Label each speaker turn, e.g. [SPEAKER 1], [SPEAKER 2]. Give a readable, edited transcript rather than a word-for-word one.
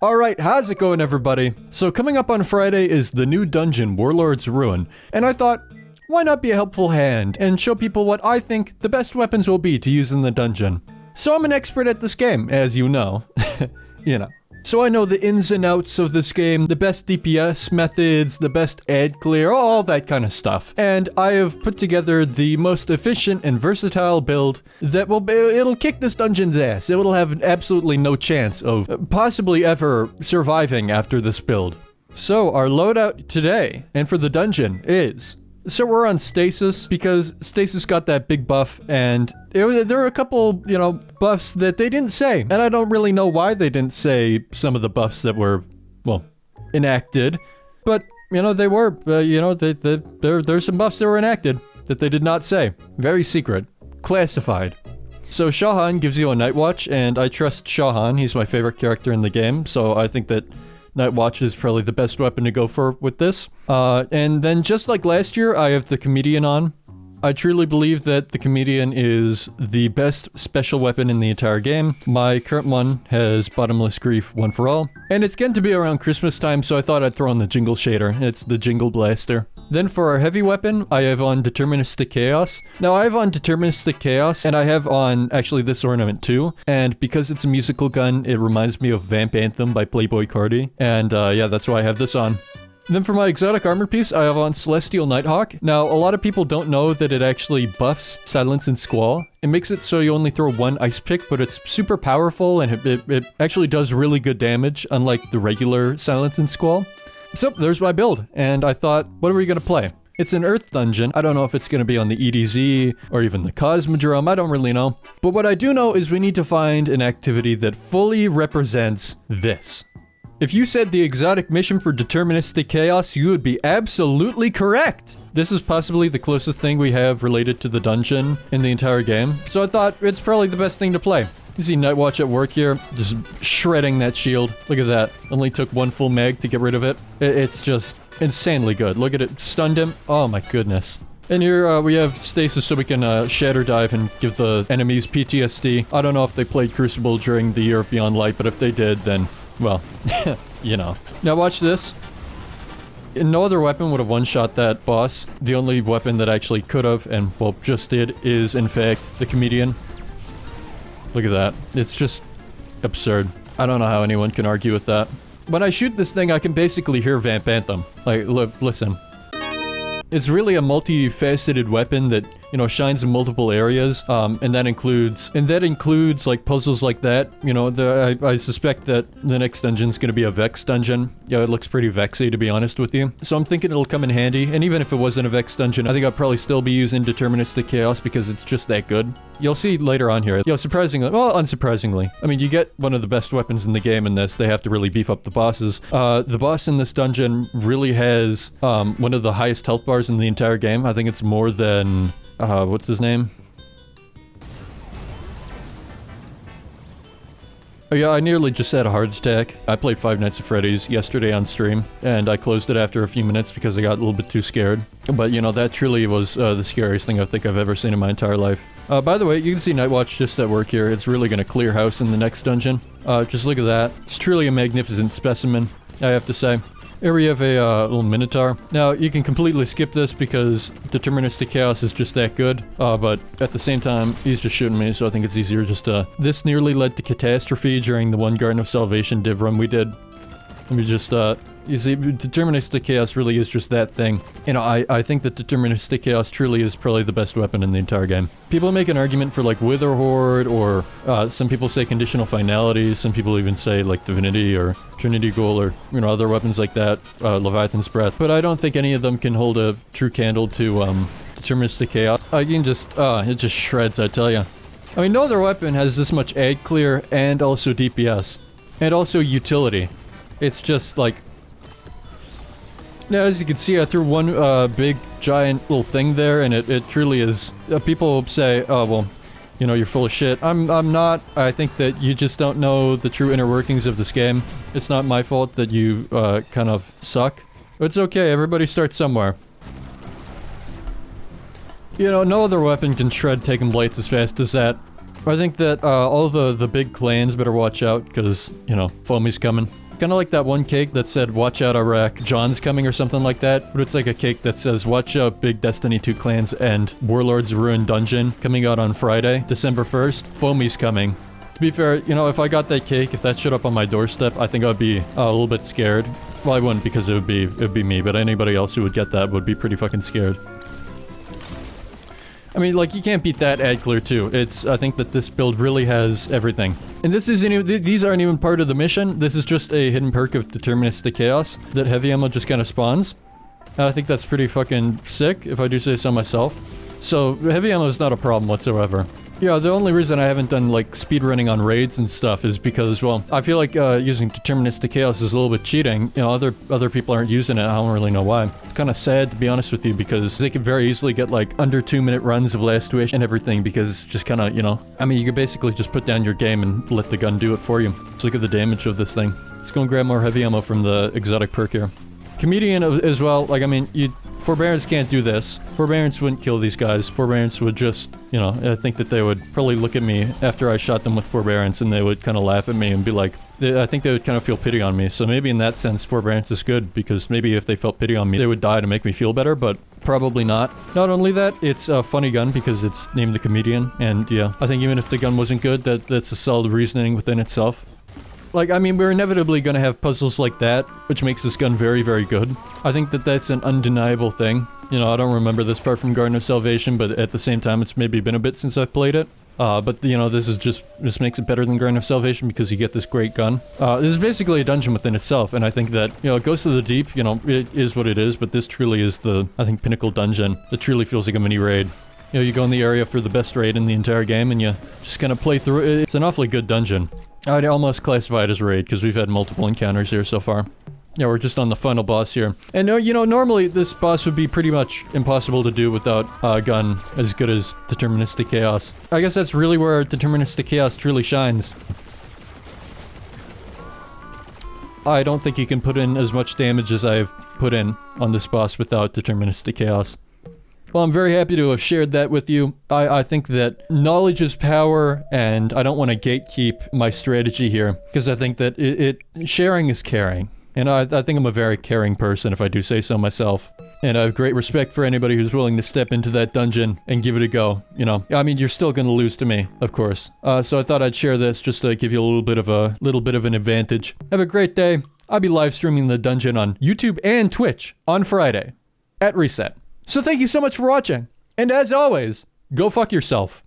[SPEAKER 1] Alright, how's it going everybody? So coming up on Friday is the new dungeon, Warlord's Ruin, and I thought, why not be a helpful hand and show people what I think the best weapons will be to use in the dungeon. So I'm an expert at this game, as you know. So I know the ins and outs of this game, the best DPS methods, the best ad clear, all that kind of stuff. And I have put together the most efficient and versatile build that it'll kick this dungeon's ass. It will have absolutely no chance of possibly ever surviving after this build. So our loadout today, and for the dungeon, is... So we're on Stasis, because Stasis got that big buff, and there are a couple, buffs that they didn't say. And I don't really know why they didn't say some of the buffs that were, well, enacted. But, they were, there's some buffs that were enacted that they did not say. Very secret. Classified. So Shahan gives you a Night Watch, and I trust Shahan. He's my favorite character in the game, so I think that Night Watch is probably the best weapon to go for with this. And then just like last year, I have the Comedian on. I truly believe that the Comedian is the best special weapon in the entire game. My current one has Bottomless Grief, One for All. And it's getting to be around Christmas time, so I thought I'd throw on the Jingle Shader. It's the Jingle Blaster. Then for our heavy weapon, I have on Deterministic Chaos. Now I have on Deterministic Chaos, and I have on actually this ornament too. And because it's a musical gun, it reminds me of Vamp Anthem by Playboi Carti. And yeah, that's why I have this on. Then for my exotic armor piece, I have on Celestial Nighthawk. Now, a lot of people don't know that it actually buffs Silence and Squall. It makes it so you only throw one ice pick, but it's super powerful and it actually does really good damage, unlike the regular Silence and Squall. So, there's my build, and I thought, what are we gonna play? It's an Earth dungeon. I don't know if it's gonna be on the EDZ or even the Cosmodrome, I don't really know. But what I do know is we need to find an activity that fully represents this. If you said the exotic mission for Deterministic Chaos, you would be absolutely correct! This is possibly the closest thing we have related to the dungeon in the entire game, so I thought it's probably the best thing to play. You see Night Watch at work here, just shredding that shield. Look at that. Only took one full mag to get rid of it. It's just insanely good. Look at it. Stunned him. Oh my goodness. And here we have Stasis so we can shatter dive and give the enemies PTSD. I don't know if they played Crucible during the Year of Beyond Light, but if they did, then... well, Now watch this. No other weapon would have one-shot that boss. The only weapon that actually could have, and well, just did, is in fact the Comedian. Look at that. It's just absurd. I don't know how anyone can argue with that. When I shoot this thing, I can basically hear Vamp Anthem. Like, look, listen. It's really a multifaceted weapon that, shines in multiple areas, and that includes like puzzles like that. I suspect that the next dungeon's gonna be a Vex dungeon. Yeah, it looks pretty Vexy, to be honest with you. So I'm thinking it'll come in handy, and even if it wasn't a Vex dungeon, I think I'd probably still be using Deterministic Chaos because it's just that good. You'll see later on here. Surprisingly, well, unsurprisingly. I mean, you get one of the best weapons in the game in this. They have to really beef up the bosses. The boss in this dungeon really has, one of the highest health bars in the entire game. I think it's more than, what's his name? Oh yeah, I nearly just had a heart attack. I played Five Nights at Freddy's yesterday on stream, and I closed it after a few minutes because I got a little bit too scared. But that truly was the scariest thing I think I've ever seen in my entire life. By the way, you can see Night Watch just at work here. It's really gonna clear house in the next dungeon. Just look at that. It's truly a magnificent specimen, I have to say. Here we have a little Minotaur. Now, you can completely skip this because Deterministic Chaos is just that good, but at the same time, he's just shooting me, so I think it's easier just to... This nearly led to catastrophe during the one Garden of Salvation div run we did. Let me just, you see, Deterministic Chaos really is just that thing. I think that Deterministic Chaos truly is probably the best weapon in the entire game. People make an argument for, like, Wither Horde, or, some people say Conditional Finality, some people even say, like, Divinity, or Trinity Ghoul, or, other weapons like that, Leviathan's Breath. But I don't think any of them can hold a true candle to, Deterministic Chaos. You can just, it just shreds, I tell ya. I mean, no other weapon has this much ad clear, and also DPS. And also utility. It's just, like... Now, as you can see, I threw one, big, giant little thing there, and it truly is... people say, oh, well, you're full of shit. I'm not. I think that you just don't know the true inner workings of this game. It's not my fault that you, kind of suck. It's okay, everybody starts somewhere. No other weapon can shred Taken Blights as fast as that. I think that, all the big clans better watch out, because, Foamy's coming. Kind of like that one cake that said, watch out Iraq, John's coming or something like that. But it's like a cake that says, watch out big Destiny 2 clans and Warlord's Ruin Dungeon coming out on Friday, December 1st. Foamy's coming. To be fair, you know, if I got that cake, if that showed up on my doorstep, I think I'd be a little bit scared. Well, I wouldn't because it would be me, but anybody else who would get that would be pretty fucking scared. I mean, like, you can't beat that ad clear too. I think that this build really has everything. And this isn't even, these aren't even part of the mission. This is just a hidden perk of Deterministic Chaos that heavy ammo just kind of spawns. And I think that's pretty fucking sick, if I do say so myself. So, heavy ammo is not a problem whatsoever. Yeah, the only reason I haven't done, like, speedrunning on raids and stuff is because, well, I feel like using Deterministic Chaos is a little bit cheating. You know, other people aren't using it, I don't really know why. It's kind of sad, to be honest with you, because they can very easily get, like, under 2-minute runs of Last Wish and everything, because it's just kind of, you know... I mean, you could basically just put down your game and let the gun do it for you. Let's look at the damage of this thing. Let's go and grab more heavy ammo from the exotic perk here. Comedian as well, like, I mean, Forbearance can't do this. Forbearance wouldn't kill these guys. Forbearance would just, you know, I think that they would probably look at me after I shot them with Forbearance and they would kind of laugh at me and be like, I think they would kind of feel pity on me. So maybe in that sense, Forbearance is good because maybe if they felt pity on me, they would die to make me feel better, but probably not. Not only that, it's a funny gun because it's named the Comedian, and yeah, I think even if the gun wasn't good, that's a solid reasoning within itself. Like, I mean, we're inevitably gonna have puzzles like that, which makes this gun very, very good. I think that that's an undeniable thing. You know, I don't remember this part from Garden of Salvation, but at the same time, it's maybe been a bit since I've played it. But, you know, this makes it better than Garden of Salvation because you get this great gun. This is basically a dungeon within itself, and I think that, you know, it goes to the deep, you know, it is what it is, but this truly is the, I think, pinnacle dungeon. It truly feels like a mini raid. You know, you go in the area for the best raid in the entire game, and you just kind of play through it. It's an awfully good dungeon. I'd almost classify it as a raid, because we've had multiple encounters here so far. Yeah, we're just on the final boss here. And, you know, normally this boss would be pretty much impossible to do without a gun as good as Deterministic Chaos. I guess that's really where Deterministic Chaos truly shines. I don't think you can put in as much damage as I've put in on this boss without Deterministic Chaos. Well, I'm very happy to have shared that with you. I think that knowledge is power, and I don't want to gatekeep my strategy here, because I think that sharing is caring. And I think I'm a very caring person, if I do say so myself. And I have great respect for anybody who's willing to step into that dungeon and give it a go, you know. I mean, you're still gonna lose to me, of course. So I thought I'd share this just to give you a little bit of an advantage. Have a great day. I'll be live streaming the dungeon on YouTube and Twitch on Friday at Reset. So thank you so much for watching, and as always, go fuck yourself.